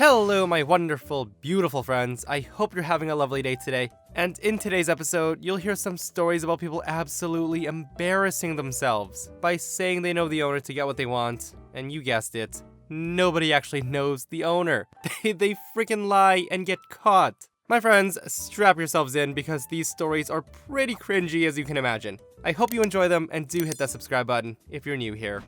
Hello, my wonderful, beautiful friends. I hope you're having a lovely day today. And in today's episode, you'll hear some stories about people absolutely embarrassing themselves by saying they know the owner to get what they want. And you guessed it, nobody actually knows the owner. They freaking lie and get caught. My friends, strap yourselves in because these stories are pretty cringy as you can imagine. I hope you enjoy them and do hit that subscribe button if you're new here.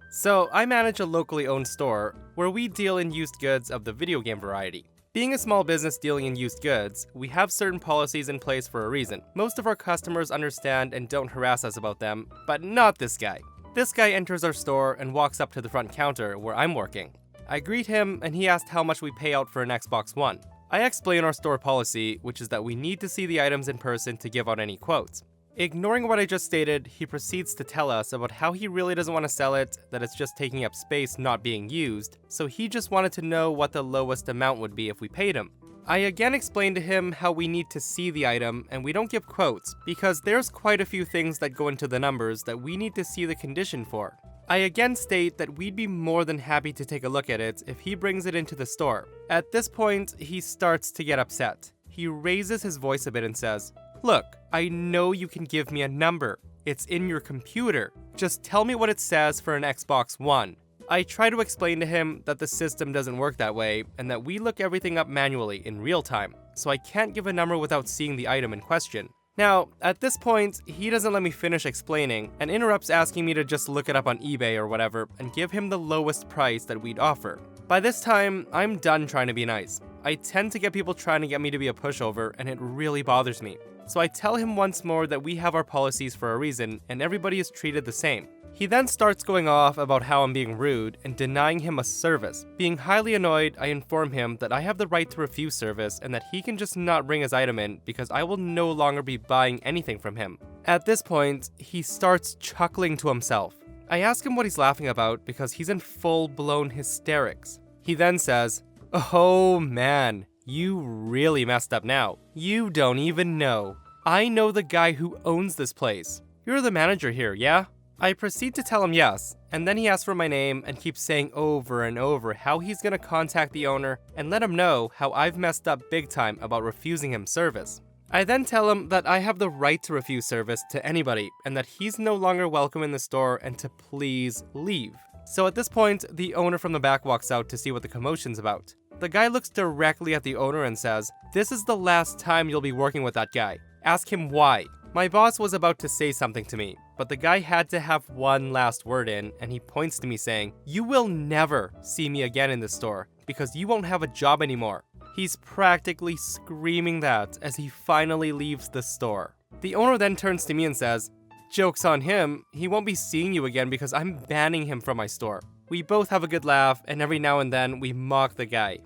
So, I manage a locally owned store where we deal in used goods of the video game variety. Being a small business dealing in used goods, we have certain policies in place for a reason. Most of our customers understand and don't harass us about them, but not this guy. This guy enters our store and walks up to the front counter where I'm working. I greet him and he asked how much we pay out for an Xbox One. I explain our store policy, which is that we need to see the items in person to give out any quotes. Ignoring what I just stated, he proceeds to tell us about how he really doesn't want to sell it, that it's just taking up space not being used, so he just wanted to know what the lowest amount would be if we paid him. I again explained to him how we need to see the item and we don't give quotes, because there's quite a few things that go into the numbers that we need to see the condition for. I again state that we'd be more than happy to take a look at it if he brings it into the store. At this point, he starts to get upset. He raises his voice a bit and says, "Look, I know you can give me a number. It's in your computer. Just tell me what it says for an Xbox One." I try to explain to him that the system doesn't work that way and that we look everything up manually in real time, so I can't give a number without seeing the item in question. Now, at this point, he doesn't let me finish explaining and interrupts asking me to just look it up on eBay or whatever and give him the lowest price that we'd offer. By this time, I'm done trying to be nice. I tend to get people trying to get me to be a pushover and it really bothers me. So I tell him once more that we have our policies for a reason and everybody is treated the same. He then starts going off about how I'm being rude and denying him a service. Being highly annoyed, I inform him that I have the right to refuse service and that he can just not bring his item in because I will no longer be buying anything from him. At this point, he starts chuckling to himself. I ask him what he's laughing about because he's in full-blown hysterics. He then says, "Oh man, you really messed up now. You don't even know. I know the guy who owns this place. You're the manager here, yeah?" I proceed to tell him yes, and then he asks for my name and keeps saying over and over how he's gonna contact the owner and let him know how I've messed up big time about refusing him service. I then tell him that I have the right to refuse service to anybody and that he's no longer welcome in the store and to please leave. So at this point, the owner from the back walks out to see what the commotion's about. The guy looks directly at the owner and says, "This is the last time you'll be working with that guy. Ask him why." My boss was about to say something to me, but the guy had to have one last word in, and he points to me saying, "You will never see me again in the store, because you won't have a job anymore." He's practically screaming that as he finally leaves the store. The owner then turns to me and says, "Joke's on him, he won't be seeing you again because I'm banning him from my store." We both have a good laugh, and every now and then we mock the guy.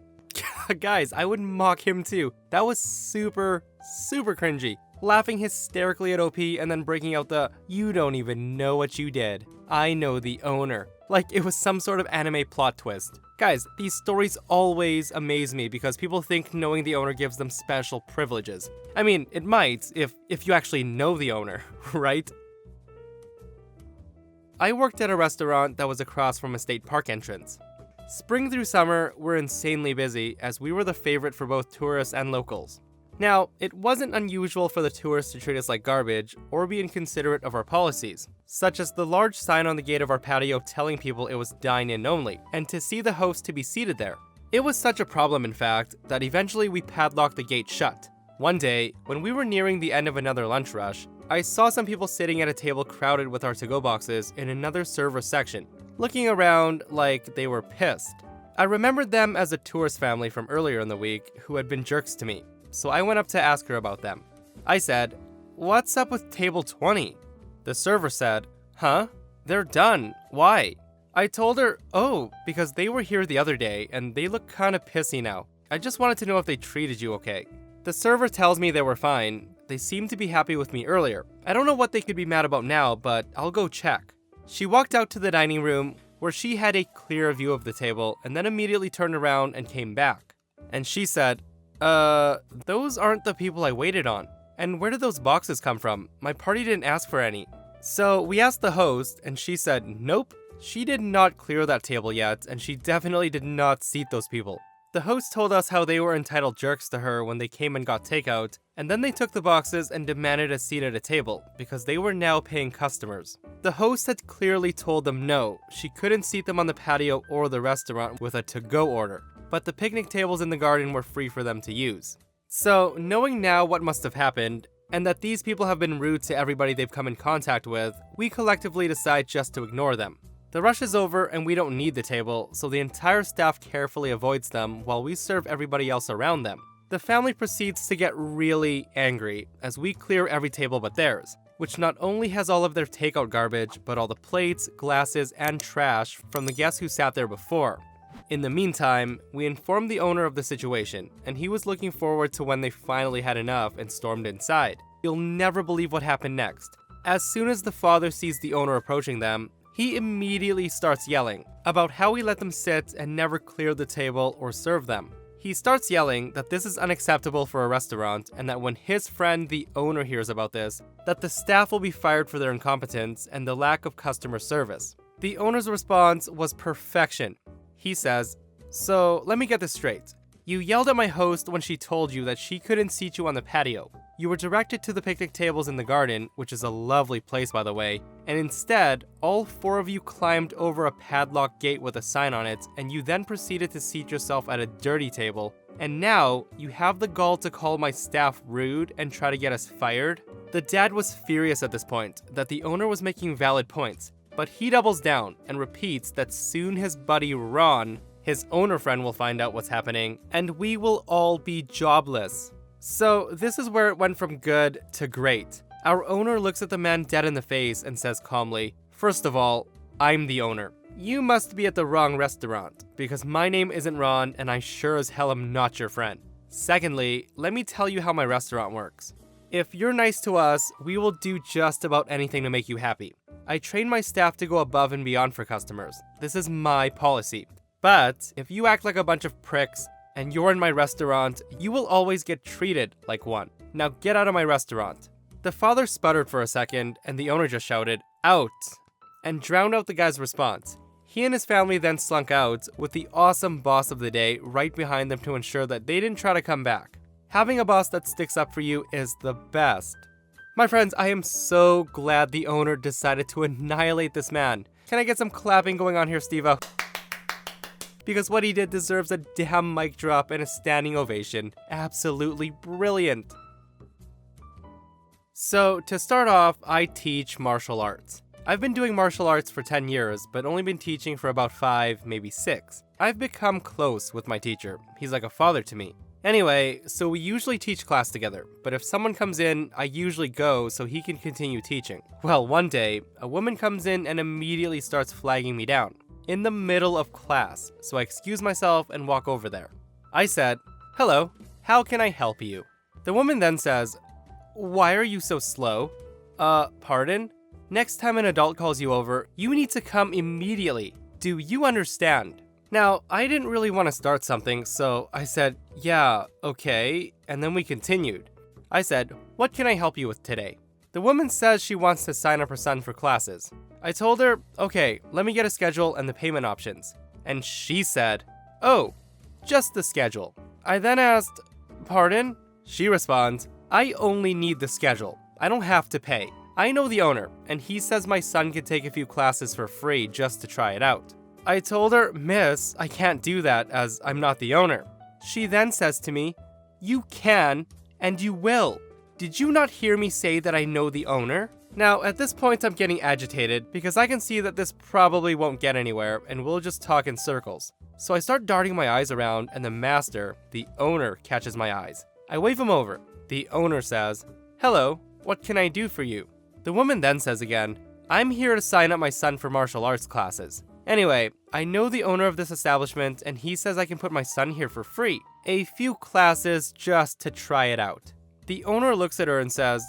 Guys, I would mock him too. That was super cringy. Laughing hysterically at OP and then breaking out the "you don't even know what you did. I know the owner." Like it was some sort of anime plot twist. Guys, these stories always amaze me because people think knowing the owner gives them special privileges. I mean, it might if you actually know the owner, right? I worked at a restaurant that was across from a state park entrance. Spring through summer, we're insanely busy as we were the favorite for both tourists and locals. Now, it wasn't unusual for the tourists to treat us like garbage or be inconsiderate of our policies, such as the large sign on the gate of our patio telling people it was dine-in only, and to see the host to be seated there. It was such a problem, in fact, that eventually we padlocked the gate shut. One day, when we were nearing the end of another lunch rush, I saw some people sitting at a table crowded with our to-go boxes in another server section, looking around like they were pissed. I remembered them as a tourist family from earlier in the week who had been jerks to me. So I went up to ask her about them. I said, "What's up with table 20? The server said, "Huh? They're done. Why?" I told her, "Oh, because they were here the other day and they look kinda pissy now. I just wanted to know if they treated you okay." The server tells me they were fine. They seemed to be happy with me earlier. I don't know what they could be mad about now, but I'll go check. She walked out to the dining room where she had a clear view of the table and then immediately turned around and came back. And she said, those aren't the people I waited on. And where did those boxes come from? My party didn't ask for any." So we asked the host, and she said, "Nope, She did not clear that table yet, and she definitely did not seat those people. The host told us how they were entitled jerks to her when they came and got takeout, and then they took the boxes and demanded a seat at a table, because they were now paying customers. The host had clearly told them no, she couldn't seat them on the patio or the restaurant with a to-go order, but the picnic tables in the garden were free for them to use. So, knowing now what must have happened, and that these people have been rude to everybody they've come in contact with, we collectively decide just to ignore them. The rush is over and we don't need the table, so the entire staff carefully avoids them while we serve everybody else around them. The family proceeds to get really angry as we clear every table but theirs, which not only has all of their takeout garbage, but all the plates, glasses, and trash from the guests who sat there before. In the meantime, we informed the owner of the situation, and he was looking forward to when they finally had enough and stormed inside. You'll never believe what happened next. As soon as the father sees the owner approaching them, he immediately starts yelling about how he let them sit and never cleared the table or served them. He starts yelling that this is unacceptable for a restaurant and that when his friend, the owner, hears about this, that the staff will be fired for their incompetence and the lack of customer service. The owner's response was perfection. He says, "So, let me get this straight. You yelled at my host when she told you that she couldn't seat you on the patio. You were directed to the picnic tables in the garden, which is a lovely place by the way, and instead, all four of you climbed over a padlocked gate with a sign on it, and you then proceeded to seat yourself at a dirty table. And now, you have the gall to call my staff rude and try to get us fired?" The dad was furious at this point, that the owner was making valid points, but he doubles down and repeats that soon his buddy Ron, his owner friend, will find out what's happening, and we will all be jobless. So this is where it went from good to great. Our owner looks at the man dead in the face and says calmly, "First of all, I'm the owner. You must be at the wrong restaurant, because my name isn't Ron and I sure as hell am not your friend. Secondly, let me tell you how my restaurant works. If you're nice to us, we will do just about anything to make you happy. I train my staff to go above and beyond for customers. This is my policy. But if you act like a bunch of pricks and you're in my restaurant, you will always get treated like one. Now get out of my restaurant." The father sputtered for a second, and the owner just shouted, "Out!" and drowned out the guy's response. He and his family then slunk out, with the awesome boss of the day right behind them to ensure that they didn't try to come back. Having a boss that sticks up for you is the best. My friends, I am so glad the owner decided to annihilate this man. Can I get some clapping going on here, Steve-O? Because what he did deserves a damn mic drop and a standing ovation. Absolutely brilliant. So, to start off, I teach martial arts. I've been doing martial arts for 10 years, but only been teaching for about 5, maybe 6. I've become close with my teacher. He's like a father to me. Anyway, so we usually teach class together, but if someone comes in, I usually go so he can continue teaching. Well, one day, a woman comes in and immediately starts flagging me down in the middle of class, so I excuse myself and walk over there. I said, "Hello, how can I help you?" The woman then says, "Why are you so slow?" Pardon? Next time an adult calls you over, you need to come immediately. Do you understand? Now, I didn't really want to start something, so I said, "Yeah, okay," and then we continued. I said, "What can I help you with today?" The woman says she wants to sign up her son for classes. I told her, "Okay, let me get a schedule and the payment options." And she said, "Oh, just the schedule." I then asked, "Pardon?" She responds, "I only need the schedule. I don't have to pay. I know the owner, and he says my son could take a few classes for free just to try it out." I told her, "Miss, I can't do that as I'm not the owner." She then says to me, "You can, and you will. Did you not hear me say that I know the owner?" Now, at this point, I'm getting agitated because I can see that this probably won't get anywhere and we'll just talk in circles. So I start darting my eyes around and the master, the owner, catches my eyes. I wave him over. The owner says, "Hello, what can I do for you?" The woman then says again, "I'm here to sign up my son for martial arts classes." Anyway, I know the owner of this establishment and he says I can put my son here for free. A few classes just to try it out. The owner looks at her and says,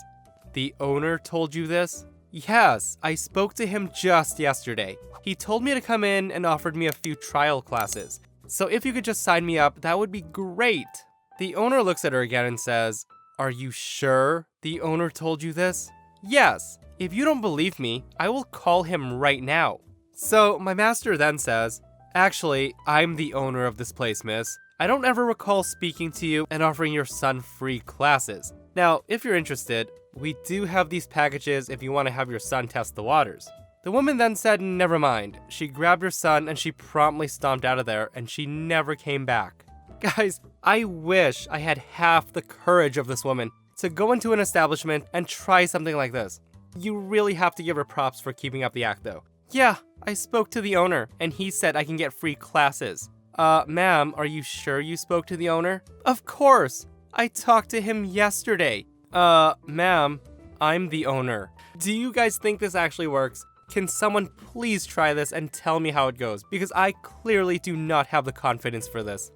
"The owner told you this?" "Yes, I spoke to him just yesterday. He told me to come in and offered me a few trial classes. So if you could just sign me up, that would be great." The owner looks at her again and says, "Are you sure the owner told you this?" "Yes. If you don't believe me, I will call him right now." So my master then says, "Actually, I'm the owner of this place, miss. I don't ever recall speaking to you and offering your son free classes. Now, if you're interested, we do have these packages if you want to have your son test the waters." The woman then said never mind. She grabbed her son and she promptly stomped out of there, and she never came back. Guys, I wish I had half the courage of this woman to go into an establishment and try something like this. You really have to give her props for keeping up the act though. "Yeah, I spoke to the owner and he said I can get free classes." Ma'am, are you sure you spoke to the owner?" "Of course, I talked to him yesterday." Ma'am, I'm the owner." Do you guys think this actually works? Can someone please try this and tell me how it goes? Because I clearly do not have the confidence for this.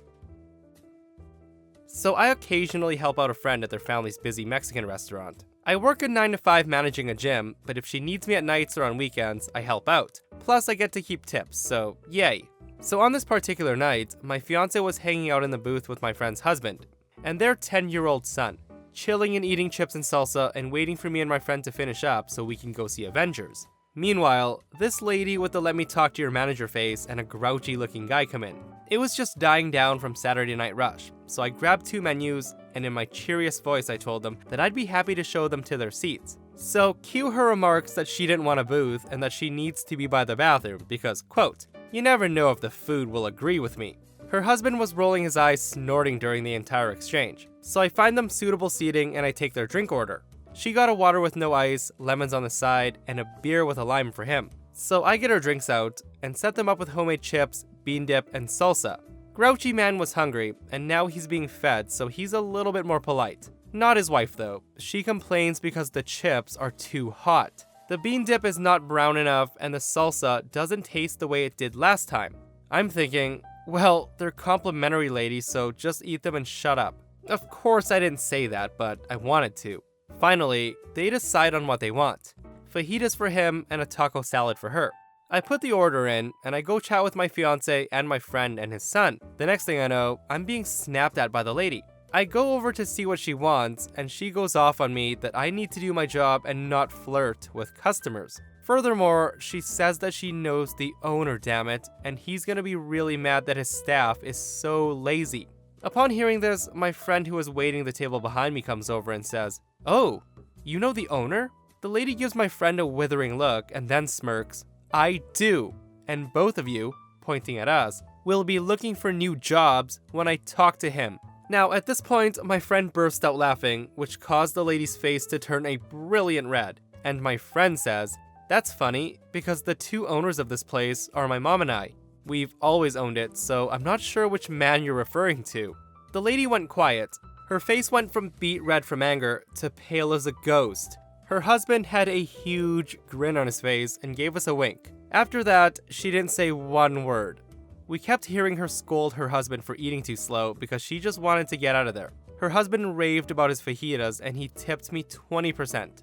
So I occasionally help out a friend at their family's busy Mexican restaurant. I work a 9 to 5 managing a gym, but if she needs me at nights or on weekends, I help out. Plus I get to keep tips, so yay. So on this particular night, my fiance was hanging out in the booth with my friend's husband and their 10-year-old son, chilling and eating chips and salsa and waiting for me and my friend to finish up so we can go see Avengers. Meanwhile, this lady with the "let me talk to your manager" face and a grouchy looking guy come in. It was just dying down from Saturday Night Rush, so I grabbed 2 menus and in my cheeriest voice I told them that I'd be happy to show them to their seats. So cue her remarks that she didn't want a booth and that she needs to be by the bathroom because, quote, "you never know if the food will agree with me." Her husband was rolling his eyes snorting during the entire exchange, so I find them suitable seating and I take their drink order. She got a water with no ice, lemons on the side, and a beer with a lime for him. So I get our drinks out and set them up with homemade chips, bean dip, and salsa. Grouchy man was hungry, and now he's being fed, so he's a little bit more polite. Not his wife though. She complains because the chips are too hot. The bean dip is not brown enough, and the salsa doesn't taste the way it did last time. I'm thinking, well, they're complimentary, ladies, so just eat them and shut up. Of course I didn't say that, but I wanted to. Finally, they decide on what they want. Fajitas for him and a taco salad for her. I put the order in, and I go chat with my fiance and my friend and his son. The next thing I know, I'm being snapped at by the lady. I go over to see what she wants, and she goes off on me that I need to do my job and not flirt with customers. Furthermore, she says that she knows the owner, damn it, and he's gonna be really mad that his staff is so lazy. Upon hearing this, my friend who was waiting the table behind me comes over and says, "Oh, you know the owner?" The lady gives my friend a withering look and then smirks. "I do, and both of you," pointing at us, "will be looking for new jobs when I talk to him." Now, at this point, my friend burst out laughing, which caused the lady's face to turn a brilliant red. And my friend says, "That's funny, because the 2 owners of this place are my mom and I. We've always owned it, so I'm not sure which man you're referring to." The lady went quiet. Her face went from beet red from anger to pale as a ghost. Her husband had a huge grin on his face and gave us a wink. After that, she didn't say one word. We kept hearing her scold her husband for eating too slow because she just wanted to get out of there. Her husband raved about his fajitas and he tipped me 20%.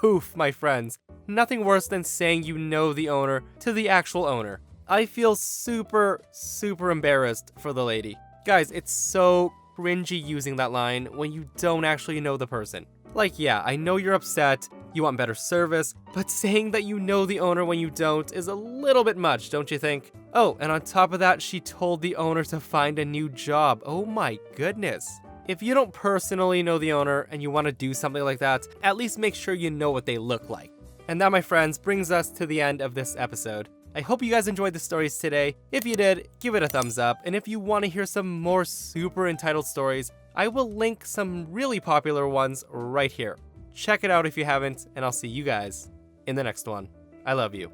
Oof, my friends. Nothing worse than saying you know the owner to the actual owner. I feel super embarrassed for the lady. Guys, it's so cringy using that line when you don't actually know the person. Like, yeah, I know you're upset, you want better service, but saying that you know the owner when you don't is a little bit much, don't you think? Oh, and on top of that, she told the owner to find a new job. Oh my goodness. If you don't personally know the owner and you want to do something like that, at least make sure you know what they look like. And that, my friends, brings us to the end of this episode. I hope you guys enjoyed the stories today. If you did, give it a thumbs up. And if you want to hear some more super entitled stories, I will link some really popular ones right here. Check it out if you haven't, and I'll see you guys in the next one. I love you.